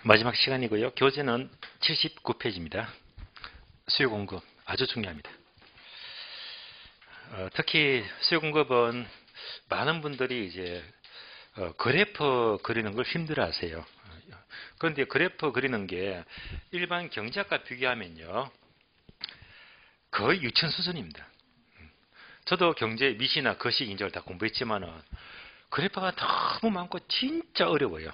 마지막 시간이고요. 교재는 79페이지입니다. 수요 공급 아주 중요합니다. 특히 수요 공급은 많은 분들이 이제 그래프 그리는 걸 힘들어하세요. 그런데 그래프 그리는 게 일반 경제학과 비교하면요 거의 유치원 수준입니다. 저도 경제 미시나 거시 인적을 다 공부했지만은 그래프가 너무 많고 진짜 어려워요.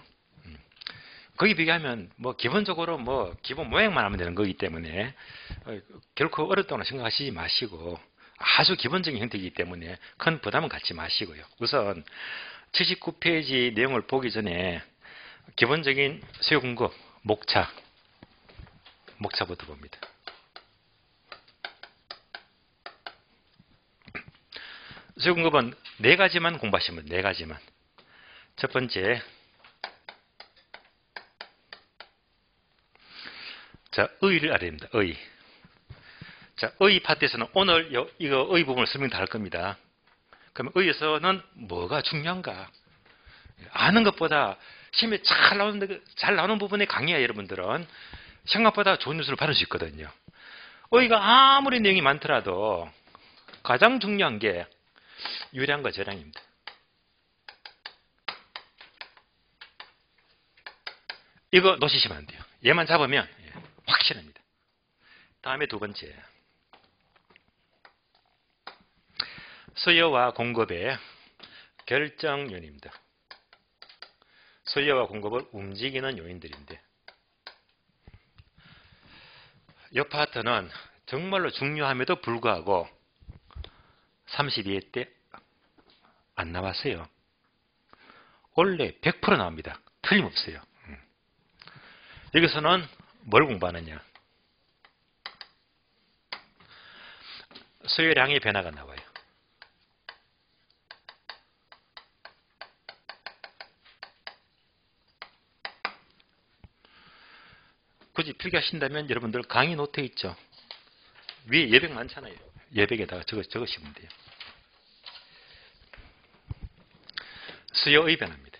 거기 비교하면 뭐 기본적으로 뭐 기본 모양만 하면 되는 거기 때문에 결코 어렵다고 생각하시지 마시고 아주 기본적인 형태이기 때문에 큰 부담은 갖지 마시고요. 우선 79페이지 내용을 보기 전에 기본적인 수요 공급 목차부터 봅니다. 수요 공급은 네 가지만 공부하시면 네 가지만. 첫 번째, 자, 의를 알아야 됩니다. 의. 자, 의 파트에서는 오늘 이거 의 부분을 설명 다 할 겁니다. 그러면 의에서는 뭐가 중요한가? 아는 것보다 시험에 잘 나오는 부분에 강의야 여러분들은 생각보다 좋은 뉴스를 받을 수 있거든요. 의가 아무리 내용이 많더라도 가장 중요한 게 유량과 저량입니다. 이거 놓치시면 안 돼요. 얘만 잡으면 확실합니다. 다음에 두 번째, 수요와 공급의 결정 요인입니다. 수요와 공급을 움직이는 요인들인데 이 파트는 정말로 중요함에도 불구하고 32회 때 안 나왔어요. 원래 100% 나옵니다. 틀림없어요. 여기서는 뭘 공부하느냐? 수요량의 변화가 나와요. 굳이 필기하신다면 여러분들 강의 노트에 있죠. 위에 예백 많잖아요. 예백에다가 적으시면 돼요. 수요의 변화입니다.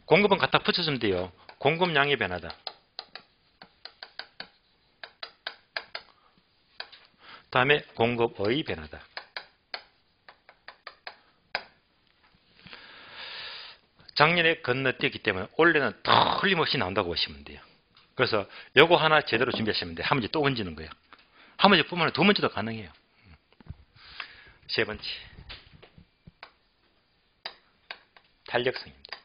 공급은 갖다 붙여주면 돼요. 공급량의 변화다. 다음에 공급의 변화다. 작년에 건너뛰었기 때문에 올해는 틀림없이 나온다고 보시면 돼요. 그래서 요거 하나 제대로 준비하시면 돼요. 한 문제 또 얹는 거예요. 한 문제뿐만 아니라 두 문제도 가능해요. 세 번째, 탄력성입니다.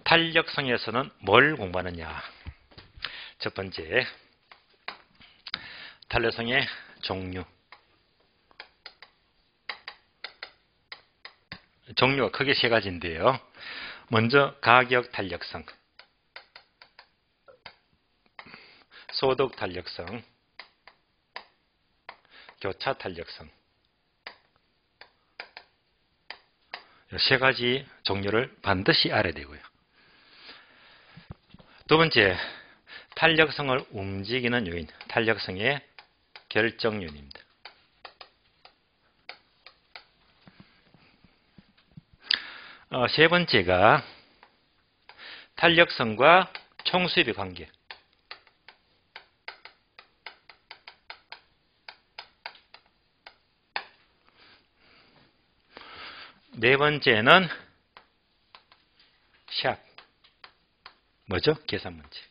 탄력성에서는 뭘 공부하느냐? 첫 번째, 탄력성의 종류. 종류가 크게 세 가지인데요. 먼저 가격 탄력성, 소득 탄력성, 교차 탄력성. 이 세 가지 종류를 반드시 알아야 되고요. 두 번째, 탄력성을 움직이는 요인, 탄력성의 결정 요인입니다. 세 번째가 탄력성과 총수입의 관계. 네 번째는 샵. 뭐죠? 계산 문제.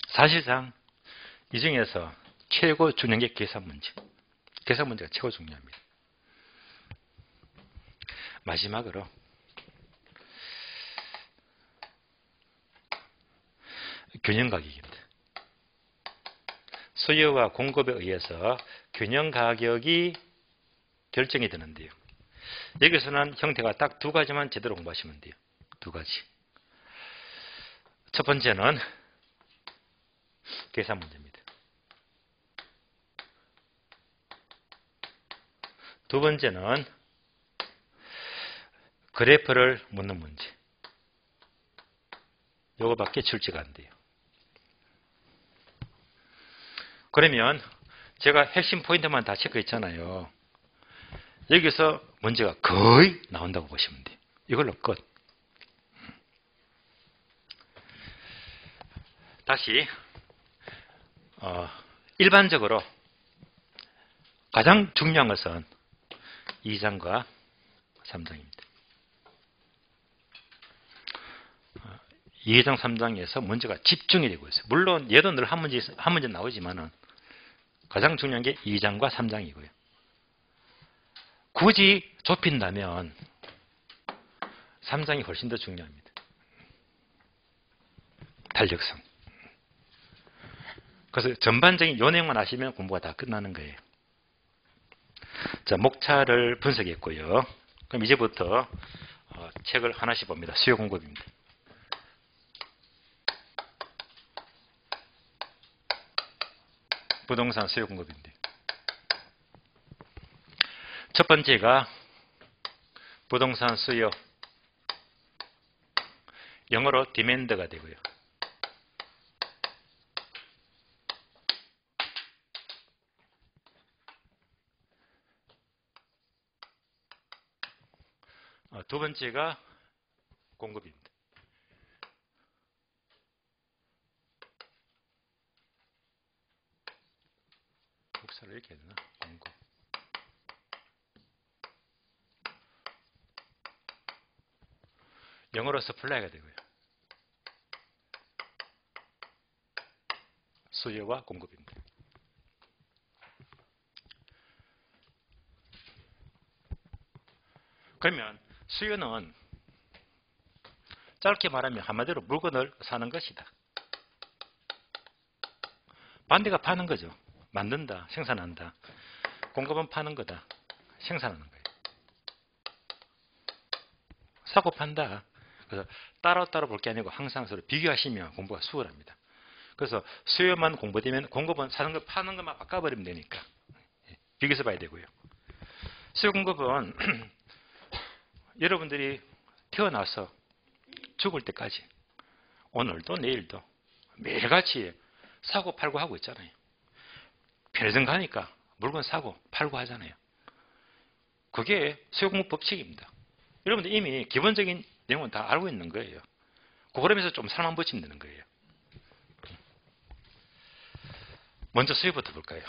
사실상 이 중에서 최고 중요한 게 계산 문제. 계산 문제가 최고 중요합니다. 마지막으로 균형 가격입니다. 수요와 공급에 의해서 균형 가격이 결정이 되는데요. 여기서는 형태가 딱 두 가지만 제대로 공부하시면 돼요. 두 가지. 첫 번째는 계산 문제입니다. 두 번째는 그래프를 묻는 문제. 요거밖에 출제가 안 돼요. 그러면 제가 핵심 포인트만 다 체크했잖아요. 여기서 문제가 거의 나온다고 보시면 돼요. 이걸로 끝. 다시 일반적으로 가장 중요한 것은 2장과 3장입니다. 2장, 3장에서 문제가 집중이 되고 있어요. 물론 얘도 늘 한 문제 나오지만은 가장 중요한 게 2장과 3장이고요. 굳이 좁힌다면 3장이 훨씬 더 중요합니다. 탄력성. 그래서 전반적인 요 내용만 아시면 공부가 다 끝나는 거예요. 자, 목차를 분석했고요. 그럼 이제부터 책을 하나씩 봅니다. 수요 공급입니다. 부동산 수요 공급인데. 첫 번째가 부동산 수요. 영어로 demand가 되고요. 두 번째가 공급입니다. 복사를 이렇게 해야 되나? 공급. 영어로 supply가 되고요. 수요와 공급입니다. 그러면 수요는 짧게 말하면 한마디로 물건을 사는 것이다. 반대가 파는 거죠. 만든다, 생산한다. 공급은 파는 거다, 생산하는 거예요. 사고 판다. 그래서 따로따로 볼 게 아니고 항상 서로 비교하시면 공부가 수월합니다. 그래서 수요만 공부되면 공급은 사는 거 파는 것만 바꿔버리면 되니까 비교해서 봐야 되고요. 수요 공급은 여러분들이 태어나서 죽을 때까지 오늘도 내일도 매일같이 사고 팔고 하고 있잖아요. 편의점 가니까 물건 사고 팔고 하잖아요. 그게 수요공급 법칙입니다. 여러분들 이미 기본적인 내용은 다 알고 있는 거예요. 그러면서 좀 살만 붙이면 되는 거예요. 먼저 수요부터 볼까요?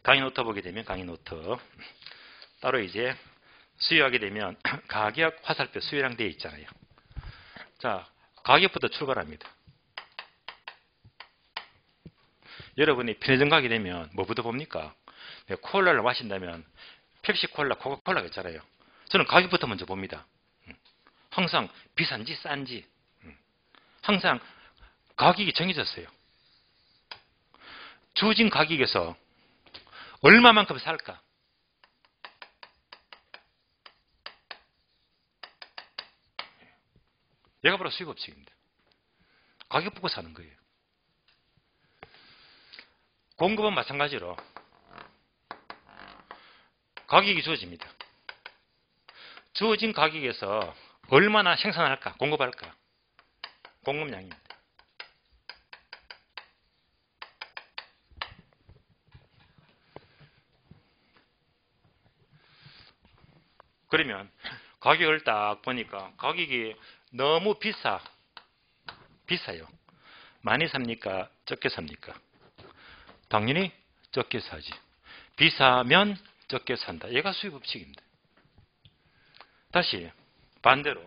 강의 노트 보게 되면 강의 노트 따로 이제 수요하게 되면 가격, 화살표, 수요량 되어 있잖아요. 자, 가격부터 출발합니다. 여러분이 편의점 가게 되면 뭐부터 봅니까? 콜라를 마신다면 펩시콜라, 코카콜라가 있잖아요. 저는 가격부터 먼저 봅니다. 항상 비싼지 싼지 항상 가격이 정해졌어요. 주어진 가격에서 얼마만큼 살까? 얘가 바로 수요 법칙입니다. 가격 보고 사는 거예요. 공급은 마찬가지로 가격이 주어집니다. 주어진 가격에서 얼마나 생산할까? 공급할까? 공급량입니다. 그러면 가격을 딱 보니까 가격이 너무 비싸요. 많이 삽니까? 적게 삽니까? 당연히 적게 사지. 비싸면 적게 산다. 얘가 수요 법칙입니다. 다시 반대로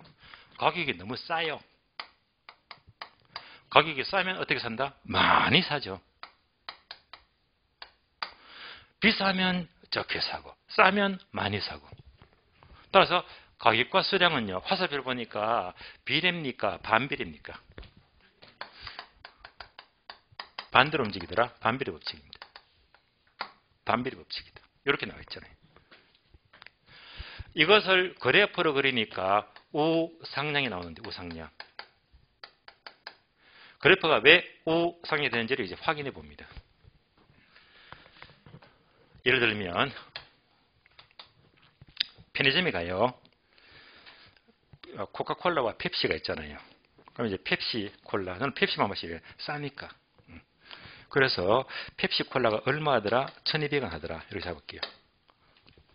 가격이 너무 싸요. 가격이 싸면 어떻게 산다? 많이 사죠. 비싸면 적게 사고 싸면 많이 사고. 따라서 가격과 수량은요. 화살표를 보니까 비례입니까? 반비례입니까? 반대로 움직이더라. 반비례 법칙입니다. 반비례 법칙이다. 이렇게 나와 있잖아요. 이것을 그래프로 그리니까 우상량이 나오는데 우상량. 그래프가 왜 우상이 되는지를 이제 확인해 봅니다. 예를 들면 편의점에 가요. 코카콜라와 펩시가 있잖아요. 그럼 이제 펩시 콜라, 저는 펩시만 마시래. 싸니까. 그래서 펩시 콜라가 얼마 하더라? 1200원 하더라. 이렇게 잡을게요.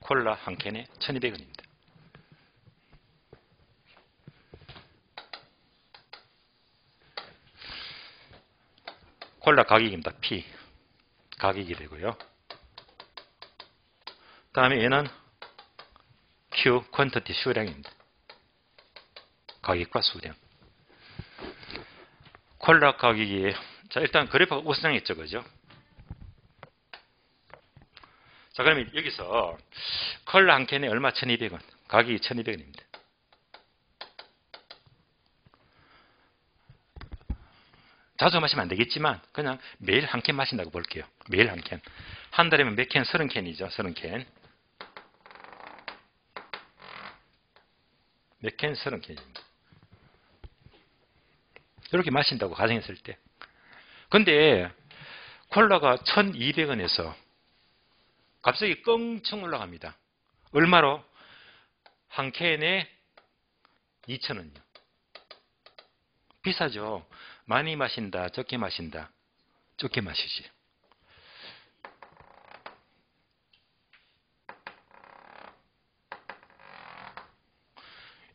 콜라 한 캔에 1200원입니다. 콜라 가격입니다. P. 가격이 되고요. 다음에 얘는 Q, 퀀터티 수량입니다. 가격과 수량. 콜라 가격이, 자, 일단 그래프가 우상했죠, 그죠? 자, 그러면 여기서 콜라 한 캔에 얼마? 1200원. 가격이 1200원입니다. 자주 마시면 안 되겠지만, 그냥 매일 한 캔 마신다고 볼게요. 매일 한 캔. 한 달이면 몇 캔? 30캔이죠, 30캔. 몇 캔? 30캔입니다. 이렇게 마신다고 가정했을 때. 근데 콜라가 1200원에서 갑자기 껑청 올라갑니다. 얼마로? 한 캔에 2000원이요. 비싸죠. 많이 마신다, 적게 마신다. 적게 마시지.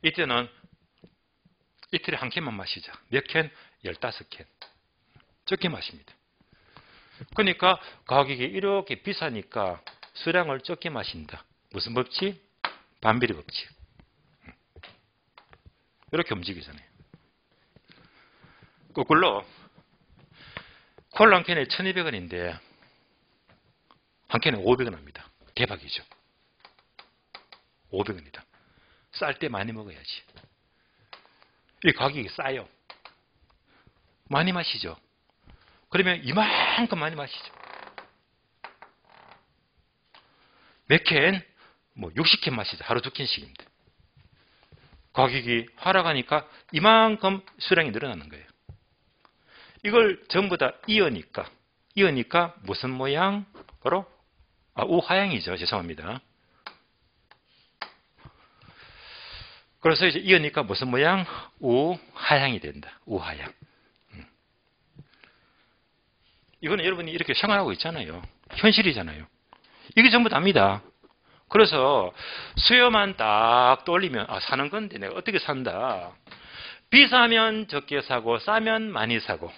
이때는 이틀에 한 캔만 마시자. 몇 캔? 15캔. 적게 마십니다. 그러니까 가격이 이렇게 비싸니까 수량을 적게 마신다. 무슨 법칙? 반비례 법칙. 이렇게 움직이잖아요. 거꾸로 콜라 한 캔에 1200원인데 한 캔에 500원 합니다. 대박이죠. 500원이다. 쌀 때 많이 먹어야지. 이 가격이 싸요. 많이 마시죠. 그러면 이만큼 많이 마시죠. 몇 캔? 뭐 60캔 마시죠. 하루 2캔씩입니다. 가격이 하락하니까 이만큼 수량이 늘어나는 거예요. 이걸 전부 다 이으니까 무슨 모양? 바로 우하향이죠. 죄송합니다. 그래서 이제 이으니까 무슨 모양? 우하향이 된다. 우하향. 이거는 여러분이 이렇게 생활하고 있잖아요. 현실이잖아요. 이게 전부 답니다. 그래서 수요만 딱 떠올리면 사는 건데 내가 어떻게 산다. 비싸면 적게 사고 싸면 많이 사고.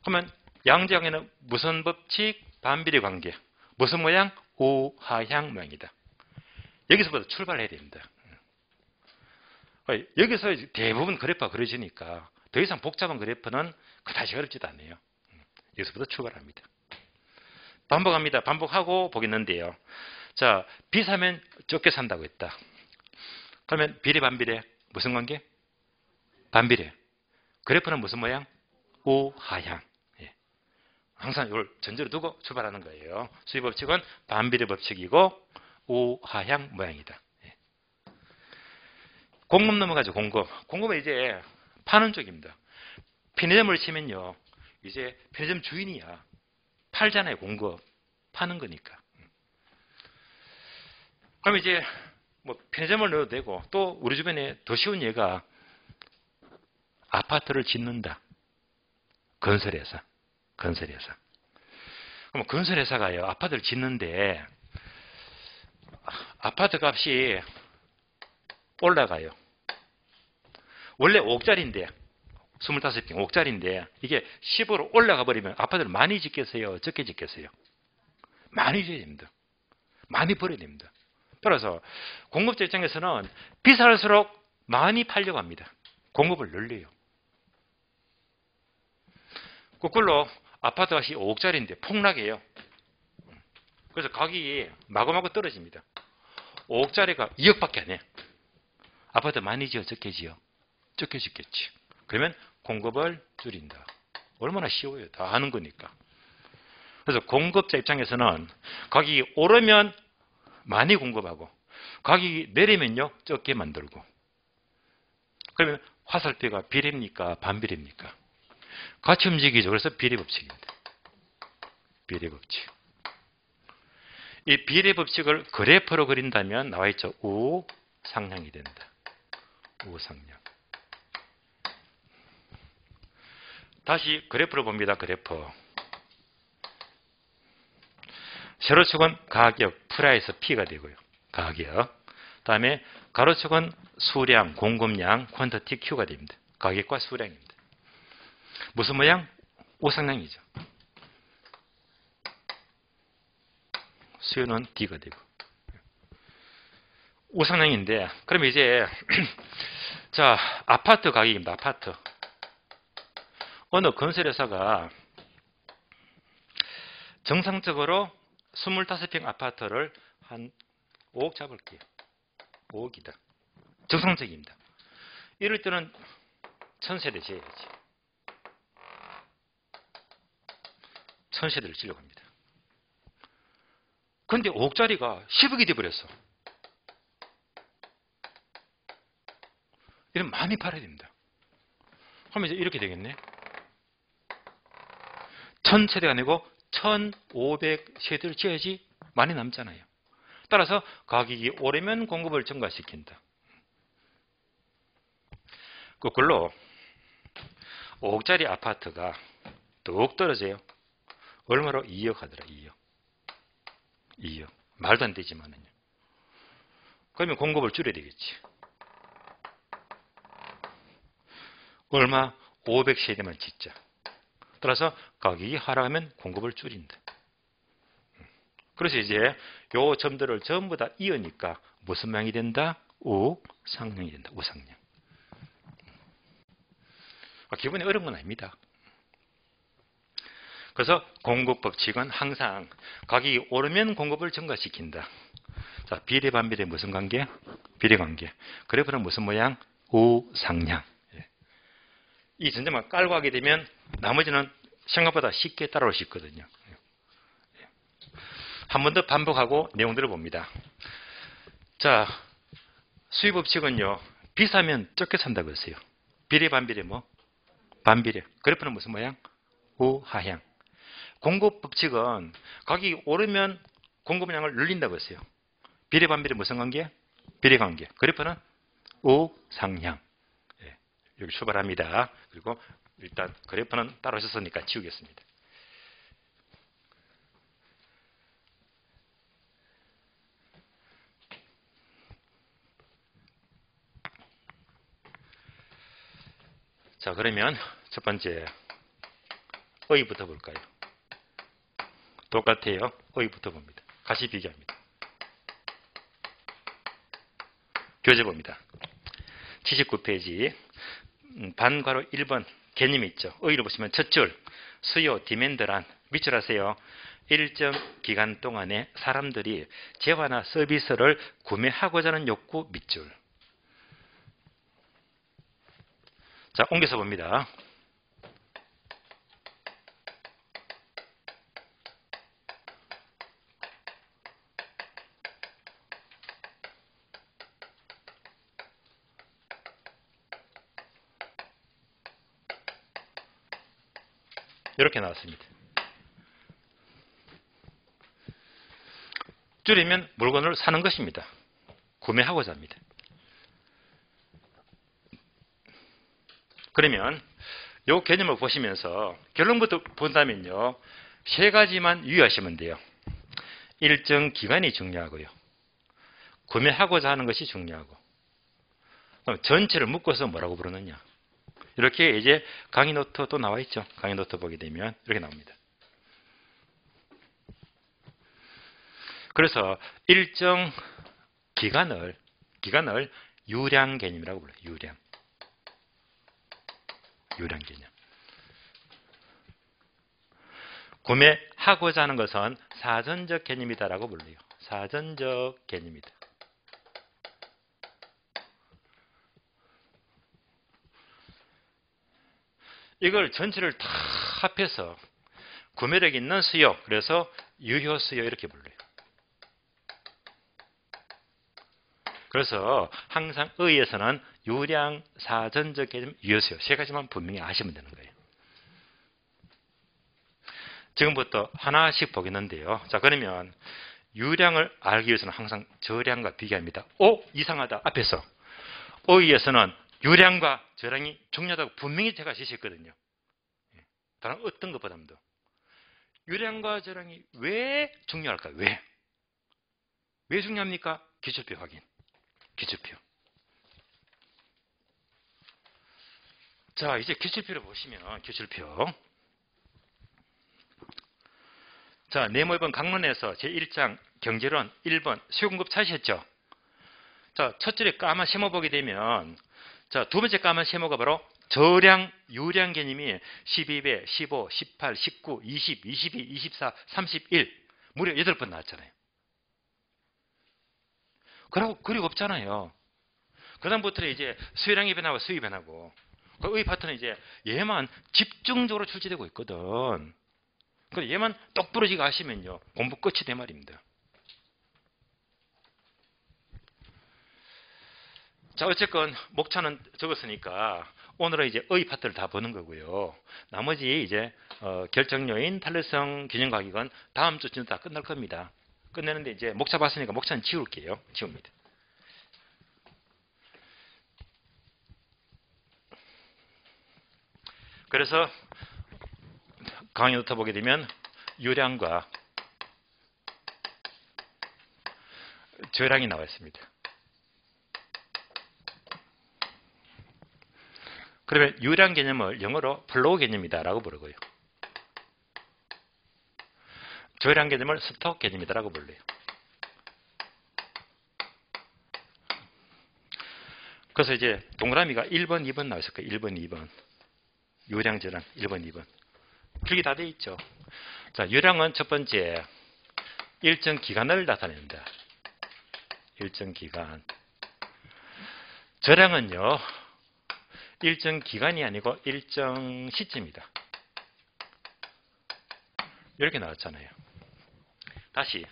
그러면 양장에는 무슨 법칙? 반비례 관계. 무슨 모양? 우하향 모양이다. 여기서부터 출발해야 됩니다. 여기서 이제 대부분 그래프가 그려지니까 더 이상 복잡한 그래프는 그다지 어렵지도 않아요. 여기서부터 출발합니다. 반복합니다. 반복하고 보겠는데요. 자, 비싸면 적게 산다고 했다. 그러면 비례 반비례 무슨 관계? 반비례. 그래프는 무슨 모양? 우하향. 예. 항상 이걸 전제로 두고 출발하는 거예요. 수위 법칙은 반비례 법칙이고 우하향 모양이다. 예. 공급 넘어가죠. 공급은 이제 파는 쪽입니다. 편의점을 치면요. 이제 편의점 주인이야. 팔잖아요. 공급. 파는 거니까. 그럼 이제 뭐 편의점을 넣어도 되고 또 우리 주변에 더 쉬운 예가 아파트를 짓는다. 건설회사. 그럼 건설회사가요. 아파트를 짓는데 아파트 값이 올라가요. 원래 5억짜리인데 25평 5억짜리인데 이게 10으로 올라가 버리면 아파트를 많이 짓겠어요? 적게 짓겠어요? 많이 지어야 됩니다. 많이 버려야 됩니다. 따라서 공급자 입장에서는 비쌀수록 많이 팔려고 합니다. 공급을 늘려요. 거꾸로 아파트 값이 5억짜리인데 폭락해요. 그래서 가격이 마구마구 떨어집니다. 5억짜리가 2억밖에 안 해. 아파트 많이 지어 적게 지어? 적게 짓겠지. 그러면 공급을 줄인다. 얼마나 쉬워요. 다 하는 거니까. 그래서 공급자 입장에서는 가격이 오르면 많이 공급하고 가격이 내리면요. 적게 만들고. 그러면 화살표가 비례입니까? 반비례입니까? 같이 움직이죠. 그래서 비례법칙입니다. 비례법칙. 이 비례 법칙을 그래프로 그린다면 나와 있죠. 우상향이 된다. 우상향. 다시 그래프로 봅니다. 그래프. 세로축은 가격, 프라이스 P가 되고요. 가격. 다음에 가로축은 수량, 공급량, 퀀터티 Q가 됩니다. 가격과 수량입니다. 무슨 모양? 우상향이죠. 수요는 D가 되고. 우상향인데, 그럼 이제, 자, 아파트 가격입니다. 아파트. 어느 건설회사가 정상적으로 25평 아파트를 한 5억 잡을게요. 5억이다. 정상적입니다. 이럴 때는 1000세대 지어야지. 1000세대를 지려고 합니다. 그런데 5억짜리가 10억이 돼버렸어. 이러면 많이 팔아야 됩니다. 그러면 이제 이렇게 되겠네. 1000세대가 아니고 1500세대를 지어야지 많이 남잖아요. 따라서 가격이 오르면 공급을 증가시킨다. 거꾸로 5억짜리 아파트가 뚝 떨어져요. 얼마로? 2억 하더라. 2억. 2억. 말도 안 되지만은요. 그러면 공급을 줄여야 되겠지. 얼마? 500세대만 짓자. 따라서 가격이 하락하면 공급을 줄인다. 그래서 이제 요 점들을 전부 다 이으니까 무슨 모양이 된다? 우상향이 된다. 우상향. 기본에 어려운 건 아닙니다. 그래서 공급 법칙은 항상 가격이 오르면 공급을 증가시킨다. 자, 비례 반비례 무슨 관계? 비례 관계. 그래프는 무슨 모양? 우상향. 이 전제만 깔고 하게 되면 나머지는 생각보다 쉽게 따라올 수 있거든요. 한 번 더 반복하고 내용들을 봅니다. 자, 수입 법칙은요. 비싸면 적게 산다고 했어요. 비례 반비례 뭐? 반비례. 그래프는 무슨 모양? 우하향. 공급 법칙은 가격이 오르면 공급량을 늘린다고 했어요. 비례 반비례 무슨 관계? 비례 관계. 그래프는 우상향. 예, 여기 출발합니다. 그리고 일단 그래프는 따로 있었으니까 지우겠습니다. 자, 그러면 첫 번째 의부터 볼까요? 똑같아요. 의부터 봅니다. 같이 비교합니다. 교재 봅니다. 79페이지 반괄호 1번 개념이 있죠. 의를 보시면 첫 줄 수요 디맨드란 밑줄 하세요. 일정 기간 동안에 사람들이 재화나 서비스를 구매하고자 하는 욕구 밑줄. 자, 옮겨서 봅니다. 이렇게 나왔습니다. 줄이면 물건을 사는 것입니다. 구매하고자 합니다. 그러면 이 개념을 보시면서 결론부터 본다면요. 세 가지만 유의하시면 돼요. 일정 기간이 중요하고요. 구매하고자 하는 것이 중요하고. 그럼 전체를 묶어서 뭐라고 부르느냐. 이렇게 이제 강의 노트 또 나와 있죠. 강의 노트 보게 되면 이렇게 나옵니다. 그래서 일정 기간을 유량 개념이라고 불러요. 유량 개념. 구매하고자 하는 것은 사전적 개념이다라고 불러요. 사전적 개념이다. 이걸 전체를 다 합해서 구매력 있는 수요, 그래서 유효 수요 이렇게 불러요. 그래서 항상 의에서는 유량, 사전적 개념, 유효 수요 세 가지만 분명히 아시면 되는 거예요. 지금부터 하나씩 보겠는데요. 자, 그러면 유량을 알기 위해서는 항상 저량과 비교합니다. 이상하다. 앞에서 어휘에서는 유량과 저량이 중요하다고 분명히 제가 지시했거든요. 다른 어떤 것보다도. 유량과 저량이 왜 중요할까요? 왜 중요합니까? 기출표 확인. 기출표. 자, 이제 기출표를 보시면, 기출표. 자, 네모 1번 강론에서 제1장 경제론 1번 수요공급 찾으셨죠? 자, 첫 줄에 까만 세모 보게 되면, 자, 두 번째 까만 세모가 바로 저량, 유량 개념이 12배, 15, 18, 19, 20, 22, 24, 31 무려 8번 나왔잖아요. 그리고 없잖아요. 그 다음부터는 이제 수요량이 변하고 수입이 변하고 의 파트는 이제 얘만 집중적으로 출제되고 있거든. 그래서 얘만 똑부러지게 하시면요 공부 끝이 돼 말입니다. 자, 어쨌건 목차는 적었으니까 오늘은 이제 의 파트를 다 보는 거고요. 나머지 이제 결정요인, 탄력성, 균형가격은 다음 주쯤 다 끝날 겁니다. 끝내는데 이제 목차 봤으니까 목차는 지울게요. 지웁니다. 그래서 강의 노트 보게 되면 유량과 저량이 나와 있습니다. 그러면 유량 개념을 영어로 플로우 개념이다라고 부르고요. 저량 개념을 스톡 개념이다라고 불러요. 그래서 이제 동그라미가 1번, 2번 나와 있을 거예요. 1번, 2번. 유량, 저량 1번, 2번. 필기 다 돼 있죠. 자, 유량은 첫 번째 일정 기간을 나타낸다. 일정 기간. 저량은요. 일정 기간이 아니고 일정 시점이다. 이렇게 나왔잖아요. 다시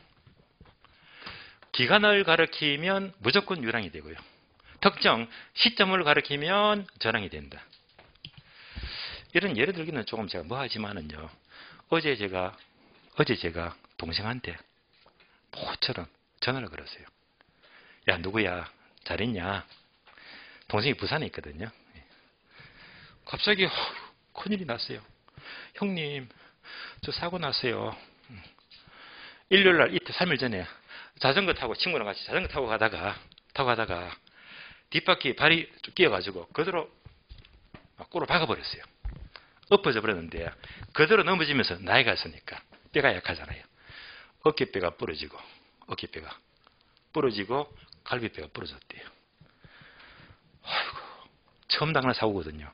기간을 가리키면 무조건 유량이 되고요. 특정 시점을 가리키면 저량이 된다. 이런 예를 들기는 조금 제가 뭐하지만은요. 어제 제가 동생한테 모처럼 전화를 걸었어요. 야, 누구야? 잘 있냐? 동생이 부산에 있거든요. 갑자기 큰일이 났어요. 형님, 저 사고 났어요. 일요일날 이틀 3일 전에 자전거 타고 친구랑 같이 자전거 타고 가다가 뒷바퀴에 발이 끼어가지고 그대로 꼬로 박아버렸어요. 엎어져 버렸는데 그대로 넘어지면서 나이가 있으니까 뼈가 약하잖아요. 어깨뼈가 부러지고 갈비뼈가 부러졌대요. 아이고, 처음 당한 사고거든요.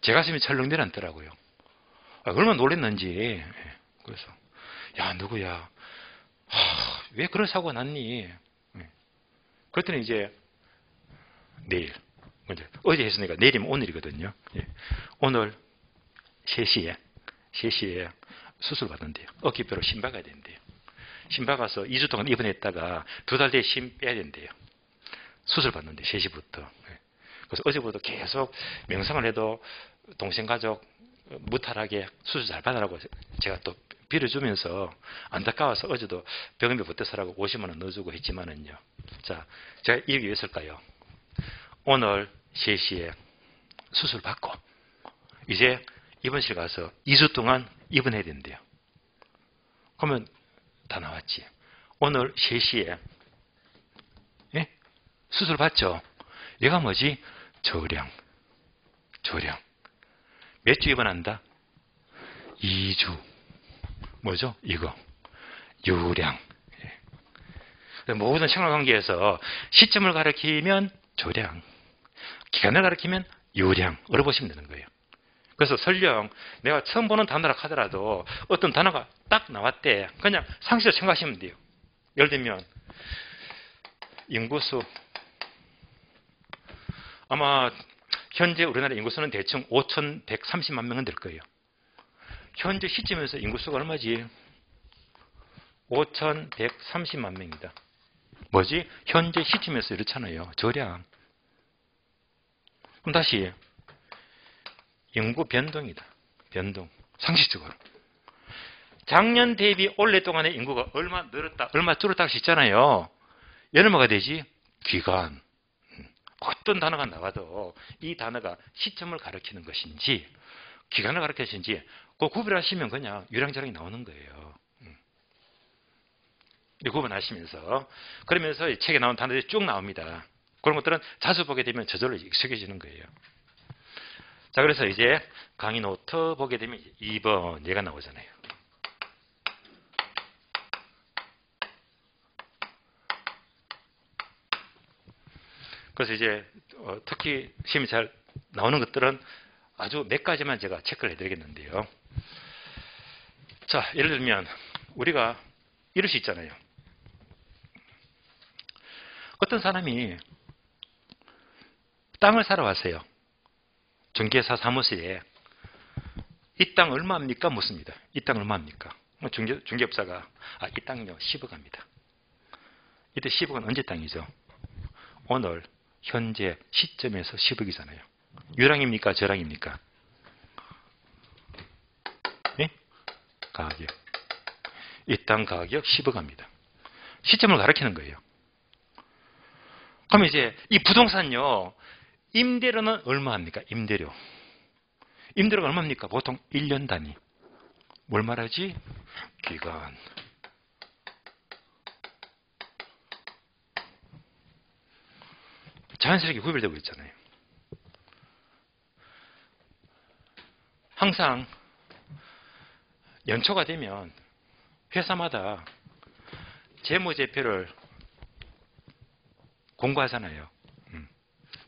제 가슴이 철렁 내려앉더라고요. 얼마나 놀랐는지. 그래서 야, 누구야? 왜 그런 사고가 났니? 그랬더니 이제 내일, 어제 했으니까 내일이면 오늘이거든요. 오늘 3시에 수술 받는데요. 어깨뼈로 심 박아야 된대요. 심 박아서 2주 동안 입원했다가 2달 뒤에 심 빼야 된대요. 수술 받는데 3시부터. 그래서 어제부터 계속 명상을 해도 동생 가족 무탈하게 수술 잘 받으라고 제가 또 빌어주면서 안타까워서 어제도 병원비 보태서라고 50만 원 넣어주고 했지만은요. 자, 제가 이게 왜 했을까요? 오늘 3시에 수술 받고 이제 입원실 가서 2주 동안 입원해야 된대요. 그러면 다 나왔지. 오늘 3시에 수술 받죠? 얘가 뭐지? 저량. 몇 주 입원한다? 2주. 뭐죠? 이거. 유량. 모든 생활관계에서 시점을 가리키면 저량, 기간을 가리키면 유량으로 보시면 되는 거예요. 그래서 설령 내가 처음 보는 단어라 하더라도 어떤 단어가 딱 나왔대. 그냥 상식적으로 생각하시면 돼요. 예를 들면 인구수. 아마 현재 우리나라 인구수는 대충 5,130만 명은 될 거예요. 현재 시점에서 인구수가 얼마지? 5,130만 명이다. 뭐지? 현재 시점에서 이렇잖아요. 저량. 그럼 다시 인구 변동이다. 변동. 상식적으로. 작년 대비 올해 동안의 인구가 얼마 늘었다, 얼마 줄었다 할 수 있잖아요. 얘는 뭐가 되지? 기간. 어떤 단어가 나와도 이 단어가 시점을 가리키는 것인지 기간을 가리키는 것인지 그 구별하시면 그냥 유랑저랑이 나오는 거예요. 구분하시면서 그러면서 책에 나온 단어들이 쭉 나옵니다. 그런 것들은 자주 보게 되면 저절로 익숙해지는 거예요. 자, 그래서 이제 강의 노트 보게 되면 2번 얘가 나오잖아요. 그래서 이제 특히 시험이 잘 나오는 것들은 아주 몇 가지만 제가 체크를 해드리겠는데요. 자, 예를 들면 우리가 이럴 수 있잖아요. 어떤 사람이 땅을 사러 왔어요. 중개사 사무실에 이 땅 얼마입니까? 묻습니다. 이 땅 얼마입니까? 중개업자가 이 땅요 10억 합니다. 이때 10억은 언제 땅이죠? 오늘 현재 시점에서 10억이잖아요. 유랑입니까? 저랑입니까? 예? 가격. 이 땅 가격 10억 합니다. 시점을 가리키는 거예요. 그럼 이제 이 부동산요. 임대료는 얼마 합니까? 임대료. 임대료가 얼마입니까? 보통 1년 단위. 뭘 말하지? 기간. 자연스럽게 구별되고 있잖아요. 항상 연초가 되면 회사마다 재무제표를 공고하잖아요.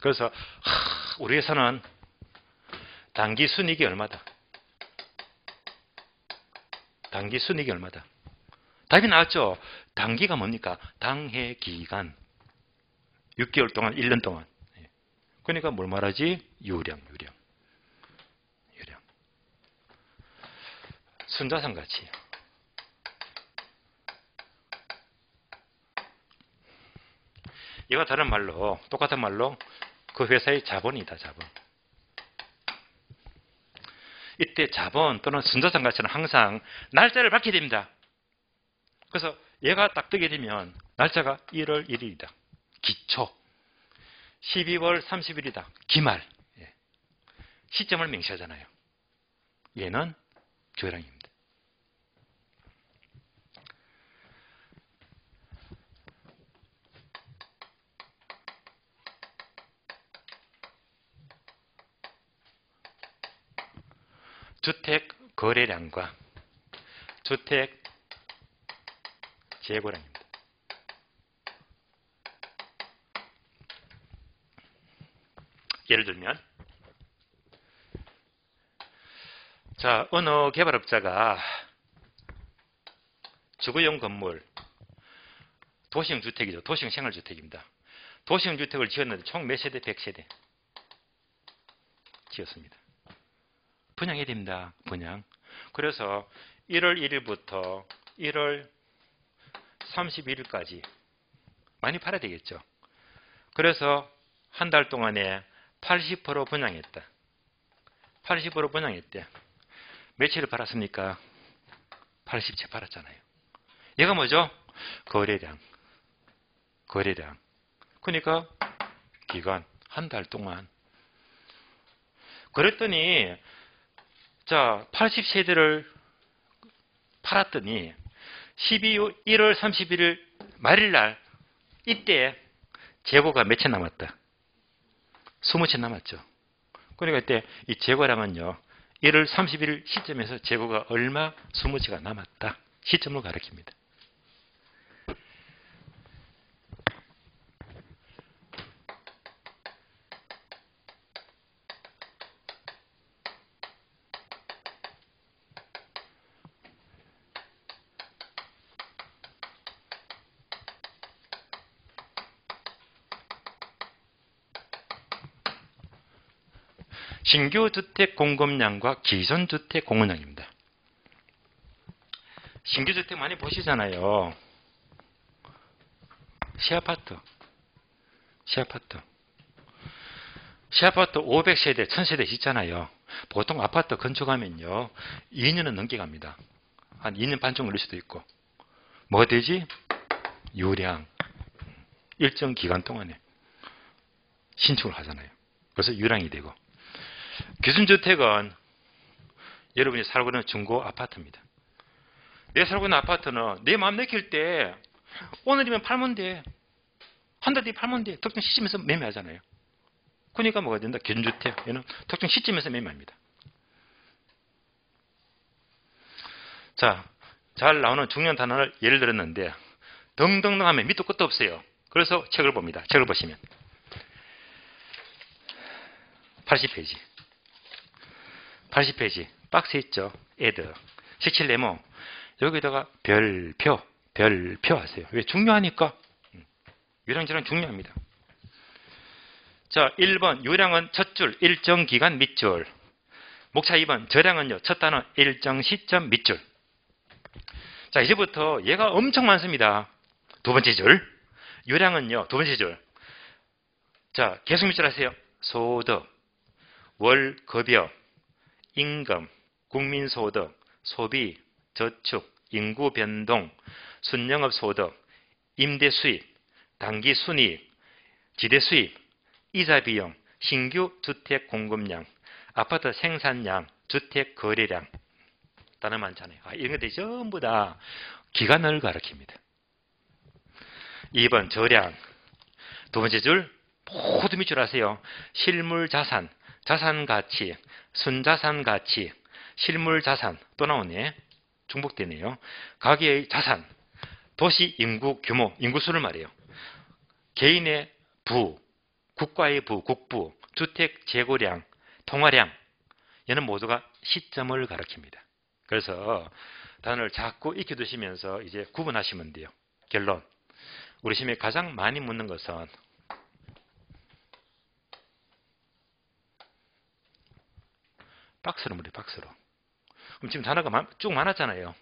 그래서 우리 회사는 단기 순이익이 얼마다. 단기 순이익이 얼마다. 답이 나왔죠. 단기가 뭡니까? 당해 기간. 6개월 동안, 1년 동안. 그러니까 뭘 말하지? 유령. 순자산가치. 이와 다른 말로, 똑같은 말로 그 회사의 자본이다, 자본. 이때 자본 또는 순자산 가치는 항상 날짜를 밝혀야 됩니다. 그래서 얘가 딱 뜨게 되면 날짜가 1월 1일이다. 기초. 12월 30일이다. 기말. 시점을 명시하잖아요. 얘는 교량입니다. 주택 거래량과 주택 재고량입니다. 예를 들면 자, 어느 개발업자가 주거용 건물 도시형 주택이죠. 도시형 생활주택입니다. 도시형 주택을 지었는데 총 몇 세대? 100세대 지었습니다. 분양해야 됩니다. 분양. 그래서 1월 1일부터 1월 31일까지 많이 팔아야 되겠죠. 그래서 한 달 동안에 80% 분양했다. 80% 분양했대. 며칠을 팔았습니까? 80채 팔았잖아요. 얘가 뭐죠? 거래량. 그러니까 기간 한 달 동안. 그랬더니 자, 80세대를 팔았더니 1월 31일 말일날 이때 재고가 몇 채 남았다? 20채 남았죠. 그러니까 이때 이 재고량은요. 1월 31일 시점에서 재고가 얼마? 20채가 남았다. 시점을 가리킵니다. 신규 주택 공급량과 기존 주택 공급량입니다. 신규 주택 많이 보시잖아요. 시아파트 500세대, 1000세대 있잖아요. 보통 아파트 건축하면요. 2년은 넘게 갑니다. 한 2년 반 정도 걸릴 수도 있고. 뭐가 되지? 유량. 일정 기간 동안에 신축을 하잖아요. 그래서 유량이 되고. 기준주택은 여러분이 살고 있는 중고 아파트입니다. 내 살고 있는 아파트는 내 마음 내킬 때 오늘이면 팔면 돼. 한 달 뒤에 팔면 돼. 특정 시점에서 매매하잖아요. 그러니까 뭐가 된다? 기준주택. 얘는 특정 시점에서 매매합니다. 자, 잘 나오는 중요한 단어를 예를 들었는데 등등등 하면 밑도 끝도 없어요. 그래서 책을 봅니다. 책을 보시면 80페이지 80페이지 박스 있죠. 애드 색칠 네모 여기다가 별표 하세요. 왜? 중요하니까. 유량저량 중요합니다. 자, 1번 유량은 첫 줄 일정 기간 밑줄. 목차 2번 저량은요 첫 단어 일정 시점 밑줄. 자, 이제부터 얘가 엄청 많습니다. 두 번째 줄 유량은요 두 번째 줄. 자, 계속 밑줄 하세요. 소득, 월급여, 임금, 국민소득, 소비, 저축, 인구 변동, 순영업 소득, 임대 수입, 단기 순이익, 지대 수입, 이자 비용, 신규 주택 공급량, 아파트 생산량, 주택 거래량. 단어 많잖아요. 이런 것들이 전부 다 기간을 가리킵니다. 2번 저량. 두 번째 줄 모두 밑줄 하세요. 실물 자산, 자산 가치, 순자산 가치, 실물 자산 또 나오네. 중복되네요. 가계의 자산, 도시 인구 규모, 인구수를 말해요. 개인의 부, 국가의 부, 국부, 주택 재고량, 통화량. 얘는 모두가 시점을 가리킵니다. 그래서 단어를 자꾸 익혀두시면서 이제 구분하시면 돼요. 결론. 우리 시험에 가장 많이 묻는 것은 박스로 물어요. 박스로. 그럼 지금 단어가 쭉 많았잖아요.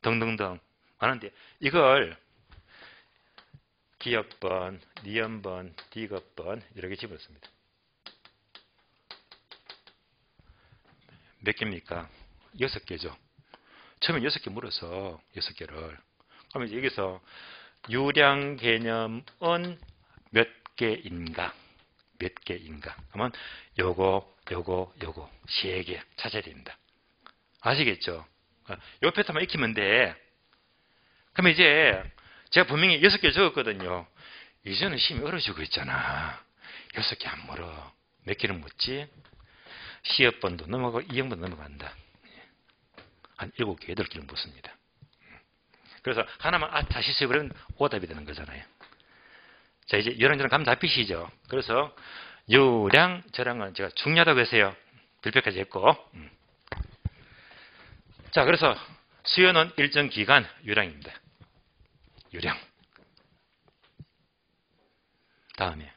등등등 많은데 이걸 기업번, 니은번, 디귿번 이렇게 집었습니다. 몇 개입니까? 6개죠. 처음에 6개 물어서 6개를. 그러면 여기서 유량 개념은 몇 개인가? 몇 개인가? 그러면 요거 3개 찾아야 됩니다. 아시겠죠? 요 패턴만 익히면 돼. 그러면 이제 제가 분명히 6개 적었거든요. 이제는 시험이 어려지고 있잖아. 6개 안 물어. 몇 개를 묻지? 시업번도 넘어가고 이형번도 넘어간다. 한 7개, 8개를 묻습니다. 그래서 하나만 다시 쓰고 그러면 오답이 되는 거잖아요. 자, 이제 이런저런 감 잡히시죠? 그래서 유량, 저량은 제가 중요하다고 했어요. 별표까지 했고. 자, 그래서 수요는 일정 기간 유량입니다. 유량. 다음에